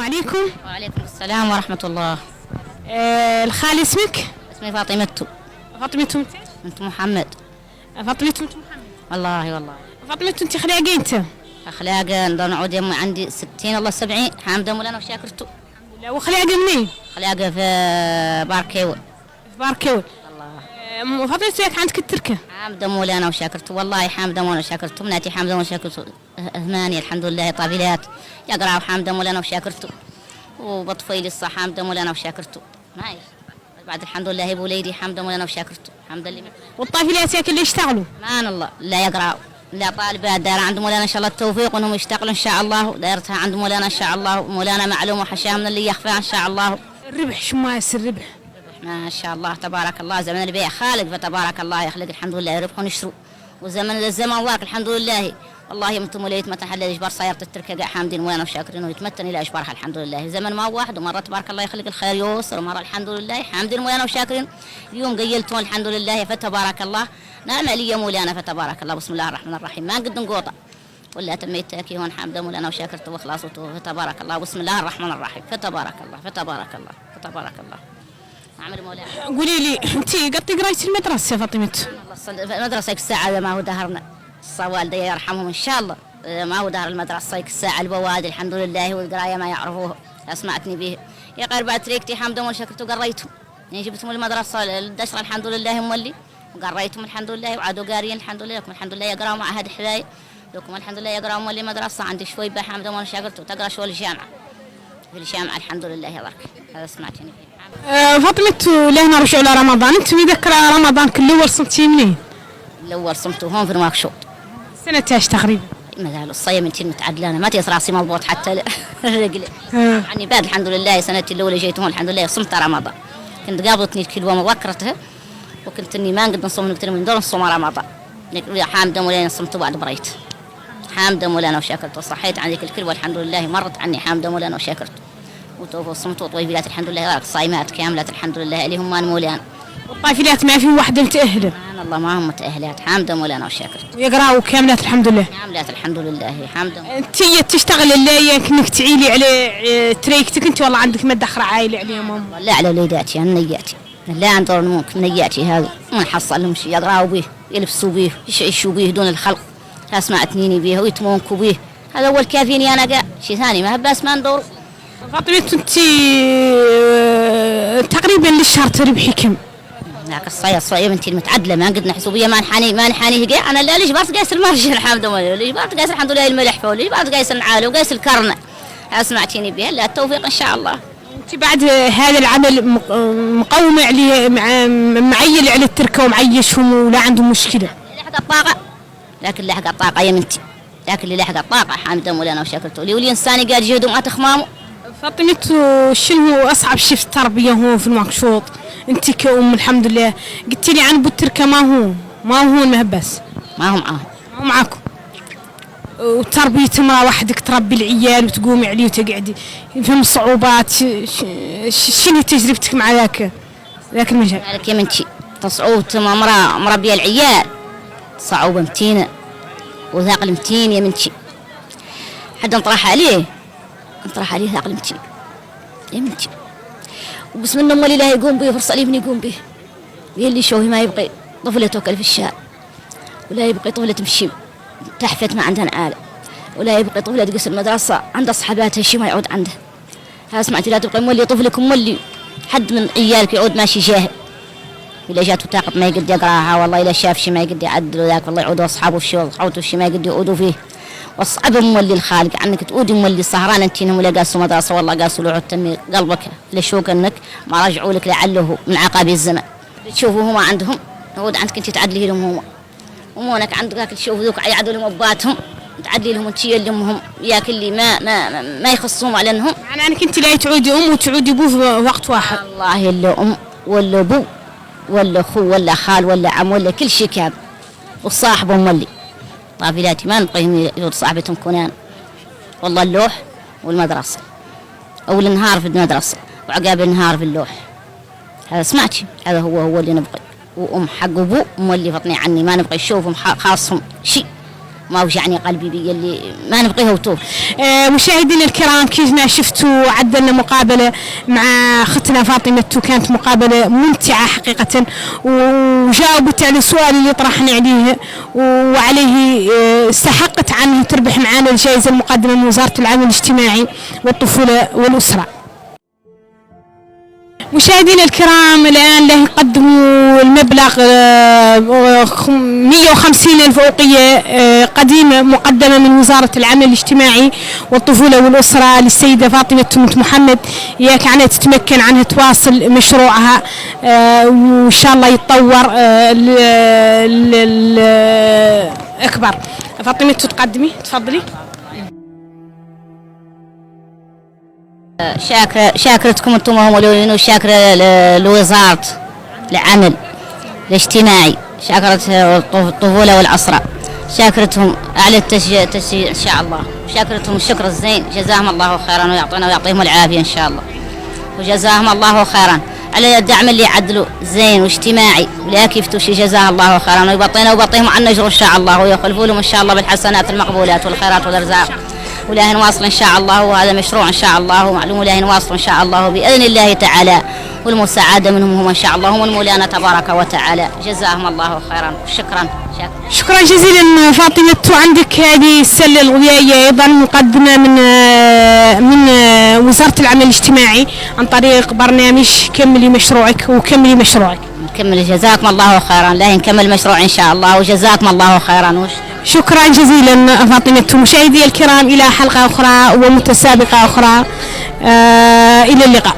عليكم. وعليكم السلام ورحمة الله. الخالة اسمك؟ اسمي فاطمة. فاطمة بنت محمد. فاطمة بنت محمد. والله فاطمة انت خلاقي انت؟ أخلاق نضل نعود يمي عندي 60 الله 70 حامدة مولانا وشاكرتو. لا وخلاقي منين؟ خلاقة في باركيول. في باركيول. الله. فاطمة وياك عندك التركة؟ حامدة مولانا وشاكرتو والله حامدة مولانا وشاكرتو بناتي حامدة مولانا وشاكرتو ثمانية الحمد لله طافلات يقرأوا حامدة مولانا وشاكرتو وبطفيلي الصح حامدة مولانا وشاكرتو ماشي بعد الحمد لله ابو ليدي حامدة مولانا وشاكرتو الحمد لله. والطافلات ياك اللي يشتغلوا؟ مان الله لا يقرأوا لا طالبات دايرة عند مولانا ان شاء الله التوفيق وانهم يشتغلوا ان شاء الله دايرتها عند مولانا ان شاء الله مولانا معلوم وحشاه من اللي يخفى ان شاء الله. الربح شو ما يصير الربح؟ ما شاء الله تبارك الله زمن البيع خالق فتبارك الله يخلق الحمد لله يربحون يشتروا وزمن الزمن واك الحمد لله والله يمتم ولا يتمتن حل اجبار سيارة التركه قاع حامدين مولانا وشاكرين ويتمتن الى اجبارها الحمد لله زمن ما واحد ومره تبارك الله يخلق الخير يوصل ومره الحمد لله حامدين مولانا وشاكرين اليوم قيلتون الحمد لله فتبارك الله نعم علي مولانا فتبارك الله بسم الله الرحمن الرحيم ما قد نقوطه ولا تميت تاكي هون حامده مولانا وشاكرته وخلاصته فتبارك الله بسم الله الرحمن الرحيم فتبارك الله فتبارك الله فتبارك الله. عمر مولانا قولي لي انت قد قريتي المدرسه يا فاطمه؟ المدرسه الساعه ما هو دهرنا والدي يرحمهم ان شاء الله ما هو دهر المدرسه الساعه البوادي الحمد لله والقرايه ما يعرفوها اسمعتني به يا قال بعد تريكتي حمد وشكرت وقريتهم يعني جبتهم المدرسه الدشره الحمد لله مولي وقريتهم الحمد لله وعادوا قاريين الحمد لله لكم الحمد لله يقراوا مع احد حبايب لكم الحمد لله يقراوا مولي مدرسه عندي شوي بحمد وشكرت وتقرا شوي الجامعه في الجامعه الحمد لله يا برك هذا سمعتني به. فاطمه لهنا رجعوا لرمضان انت مذكره رمضان كل اول صمتي منين؟ الاول صمته هون في نواكشوط سنة ايش تقريبا؟ مثلا الصيام انت متعدلانه ما تيس راسي مضبوط حتى رجلي يعني بعد الحمد لله سنتي الاولى جيت هون الحمد لله صمت رمضان كنت قابلتني كل يوم مذكرتها وكنت اني ما نقدر نصوم نكثر من دور نصوم رمضان حامده مولانا صمت بعد بريت حامده مولانا وشاكرت وصحيت عندك الكل والحمد لله مرت عني حامده مولانا وشاكرت وتوفوا صمت وطيبات الحمد لله صايمات كاملات الحمد لله اليهم مان مولانا والطافلات ما في وحده متاهله؟ سبحان الله ما هم متاهلات حامده مولانا وشاكرت ويقراوا كاملات الحمد لله كاملات الحمد لله حامده. انت تشتغل اللي انك تعيلي على تريكتك انت والله عندك مدخره عايله عليهم؟ لا على وليداتي نياتي لا عندهم ممكن نياتي هذه ما نحصل لهم شيء يقراوا به يلبسوا به يعيشوا به دون الخلق اسمعتني به ويتمونكوا به هذا اول كافيني انا قاع شيء ثاني ما بس ما ندور. فاطمه انت تقريبا للشهر تربحي كم؟ ذاك الصيام انت المتعدله ما قد نحسبيه ما نحاني قاع انا لا ليش بارت قايس المرجل الحمد لله ليش بارت قايس الحمد لله الملح فول ليش بارت قايس العالي وقايس الكرنه اسمعتيني به لا التوفيق ان شاء الله. انت بعد هذا العمل مقومه عليه معيل على التركه ومعيشهم ولا عندهم مشكله؟ لحق الطاقه لكن لحق الطاقه يا بنتي لكن اللي لحق الطاقه حامده مولانا وشكرته لي ولي انساني قاعد يجهدوا مع تخمامه. فاطمه شنو اصعب شيء في التربيه هون في المقشوط؟ انت كأم الحمد لله قلتي لي عن بوتركه ما هو مهبس ما هو معاهم ما هو معاكم وتربيه امراه وحدك تربي العيال وتقومي عليه وتقعدي فهم الصعوبات شنو تجربتك مع ذاك المجال؟ لك يا بنتي صعوبة امراه مربيه العيال صعوبه متينه وثاقل متين يا بنتي حد نطرح عليه ثاقل متين يا بنتي وبسم الله اللي لا يقوم به فرصة من يقوم به اللي شوفي ما يبقي طفلة توكل في الشارع ولا يبقي طفلة تمشي تحفت ما عندها آلة ولا يبقي طفلة تقص المدرسة عند أصحاباتها شي ما يعود عندها. ها سمعتي لا تبقي مولي طفلك مولي حد من عيالك يعود ماشي جاهل إلا جاته طاقة ما يقدر يقراها والله إلا شاف شي ما يقدر يعدل ذاك والله يعودوا أصحابه في الشغل صحوته شي ما يقدر يعودوا فيه والصعب مولي الخالق عنك تقودي مولي سهران انتينهم ولا قاسوا مدرسه والله قاسوا له تنمي قلبك لشوك انك ما رجعوا لك لعله من عقاب الزمن تشوفوا هما عندهم يعود عندك انت تعدلي لهم هما ومونك عندك تشوفوا ذوك يعدوا لهم اباتهم تعدلي لهم انت لهم ياك اللي ما يخصهم على انهم يعني انك انت لا تعودي ام وتعودي ابو في وقت واحد. والله الا ام ولا ابو ولا اخو ولا خال ولا عم ولا كل شيء كاب والصاحب مولي طافلاتي ما نبقيهم يود صاحبتهم كونان والله اللوح والمدرسة أول النهار في المدرسة وعقاب النهار في اللوح هذا سمعتي هذا هو اللي نبقي وأم حق أبوه مولي فطني عني ما نبقي نشوفهم خاصهم شيء ما وجعني قلبي بي اللي ما نبقيه وتوه. مشاهدينا الكرام، كيف شفتوا عدلنا مقابلة مع أختنا فاطمة، كانت مقابلة ممتعة حقيقة، وجاوبت على السؤال اللي طرحنا عليه وعليه استحقت عنه تربح معنا الجائزة المقدمة من وزارة العمل الاجتماعي والطفولة والأسرة. مشاهدينا الكرام، الآن له يقدموا المبلغ 150,000 أوقية قديمة مقدمة من وزارة العمل الاجتماعي والطفولة والأسرة للسيدة فاطمة بنت محمد، ياك عنها تتمكن عنها تواصل مشروعها وإن شاء الله يتطور أكبر. فاطمة تقدمي، تفضلي. شاكرتكم انتم ومولوين، وشاكرة لوزارة العمل الاجتماعي، شاكرة الطفولة والأسرة، شاكرتهم على التشجيع إن شاء الله، شاكرتهم الشكر الزين، جزاهم الله خيرا ويعطينا ويعطيهم العافية إن شاء الله، وجزاهم الله خيرا على الدعم اللي يعدلوا زين واجتماعي ولا كيف توشي، جزاه الله خيرا ويبطينا ويبطيهم عنا أجر إن شاء الله، ويخلفوا لهم إن شاء الله بالحسنات المقبولات والخيرات والأرزاق، ولا نواصل إن شاء الله، وهذا مشروع إن شاء الله ومعلوم، ولا نواصل إن شاء الله بإذن الله تعالى، والمساعدة منهم هم إن شاء الله، هم المولانا تبارك وتعالى، جزاهم الله خيرا. شكرا جزيلا فاطمة. وعندك هذه السلة الغذائية أيضا مقدمة من وزارة العمل الاجتماعي عن طريق برنامج كملي مشروعك وكملي مشروعك. نكمل، جزاكم الله خيرا، لا نكمل المشروع إن شاء الله، وجزاكم الله خيرا. شكرا جزيلا فاطمة. مشاهدي الكرام، إلى حلقة أخرى ومتسابقة أخرى، إلى اللقاء.